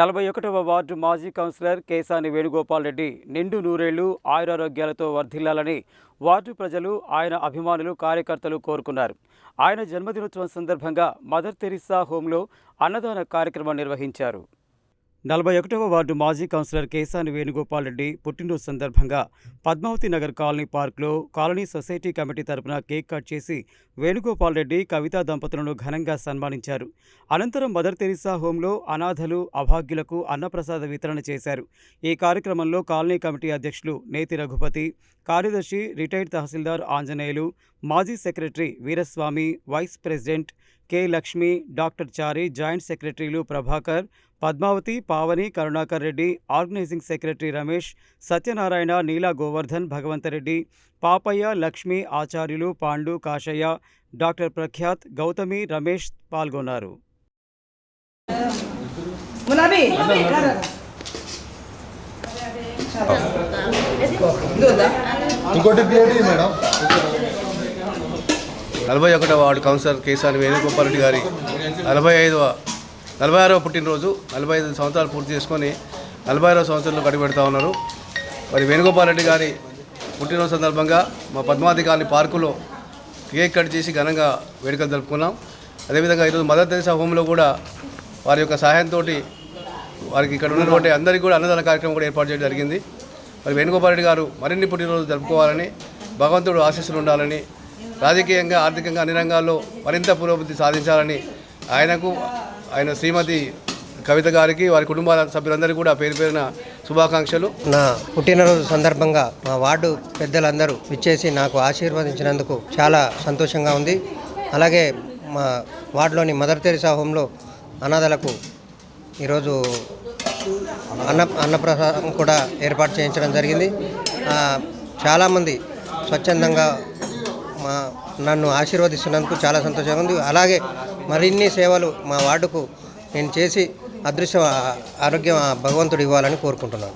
41వ ward మాజీ councillor Kesani Venugopal Reddy నిండు నూరేళ్లు ఆయురారోగ్యాలతో వర్ధిల్లాలని వార్డు ప్రజలు, ఆయన అభిమానులు, కార్యకర్తలు కోరుకున్నారు. ఆయన జన్మదినోత్సవం సందర్భంగా మదర్ తెరిసా హోంలో అన్నదాన కార్యక్రమం నిర్వహించారు. 41వ వార్డు మాజీ కౌన్సిలర్ కేసాని వేణుగోపాల్ రెడ్డి పుట్టినరోజు సందర్భంగా పద్మావతి నగర్ కాలనీ పార్క్లో కాలనీ సొసైటీ కమిటీ తరపున కేక్ కట్ చేసి వేణుగోపాల్ రెడ్డి, కవితా దంపతులను ఘనంగా సన్మానించారు. అనంతరం మదర్ తెరిసా హోంలో అనాథలు, అభాగ్యులకు అన్నప్రసాద వితరణ చేశారు. ఈ కార్యక్రమంలో కాలనీ కమిటీ అధ్యక్షులు నేతి రఘుపతి, కార్యదర్శి రిటైర్డ్ తహసీల్దార్ ఆంజనేయులు, మాజీ secretary Veeraswamy, vice president K Lakshmi, doctor Chari, joint సెక్రటరీలు Prabhakar, Padmavathi, Pavani, Karunakar Reddy, organising secretary Ramesh, Satyanarayana, Neela Govardhan, Bhagavanthreddy, Papaiah, Lakshmi, Acharyulu, Pandu, Kashaiah, doctor Prakhyath, Gautami, Ramesh పాల్గొన్నారు. నలభై 41వ వార్డు కౌన్సిలర్ కేసాని వేణుగోపాల్ రెడ్డి గారి 46వ పుట్టినరోజు. 45 సంవత్సరాలు పూర్తి చేసుకొని 46వ సంవత్సరంలో అడుగుపెడతా ఉన్నారు. మరి వేణుగోపాల్ రెడ్డి గారి పుట్టినరోజు సందర్భంగా మా పద్మావతి కాలనీ పార్కులో కేక్ కట్ చేసి ఘనంగా వేడుకలు జరుపుకున్నాం. అదేవిధంగా ఈరోజు మదర్ తెరిసా హోంలో కూడా వారి యొక్క సహాయంతో వారికి ఇక్కడ ఉన్నటువంటి అందరికీ కూడా అన్నదాన కార్యక్రమం కూడా ఏర్పాటు చేయడం జరిగింది. మరి వేణుగోపాల్ రెడ్డి గారు మరిన్ని పుట్టినరోజు జరుపుకోవాలని, భగవంతుడు ఆశీస్సులు ఉండాలని, రాజకీయంగా, ఆర్థికంగా అన్ని రంగాల్లో మరింత పురోగతి సాధించాలని ఆయనకు, ఆయన శ్రీమతి కవిత గారికి, వారి కుటుంబ సభ్యులందరికీ కూడా పేరు పేరున శుభాకాంక్షలు. నా పుట్టినరోజు సందర్భంగా మా వార్డు పెద్దలందరూ విచ్చేసి నాకు ఆశీర్వదించినందుకు చాలా సంతోషంగా ఉంది. అలాగే మా వార్డులోని మదర్ తెరిసా హోంలో అనాథలకు ఈరోజు అన్నప్రసాదం కూడా ఏర్పాటు చేయించడం జరిగింది. చాలామంది స్వచ్ఛందంగా నన్ను ఆశీర్వదిస్తున్నందుకు చాలా సంతోషంగా ఉంది. అలాగే మరిన్ని సేవలు మా వార్డుకు నేను చేసి ఆరోగ్యం భగవంతుడు ఇవ్వాలని కోరుకుంటున్నాను.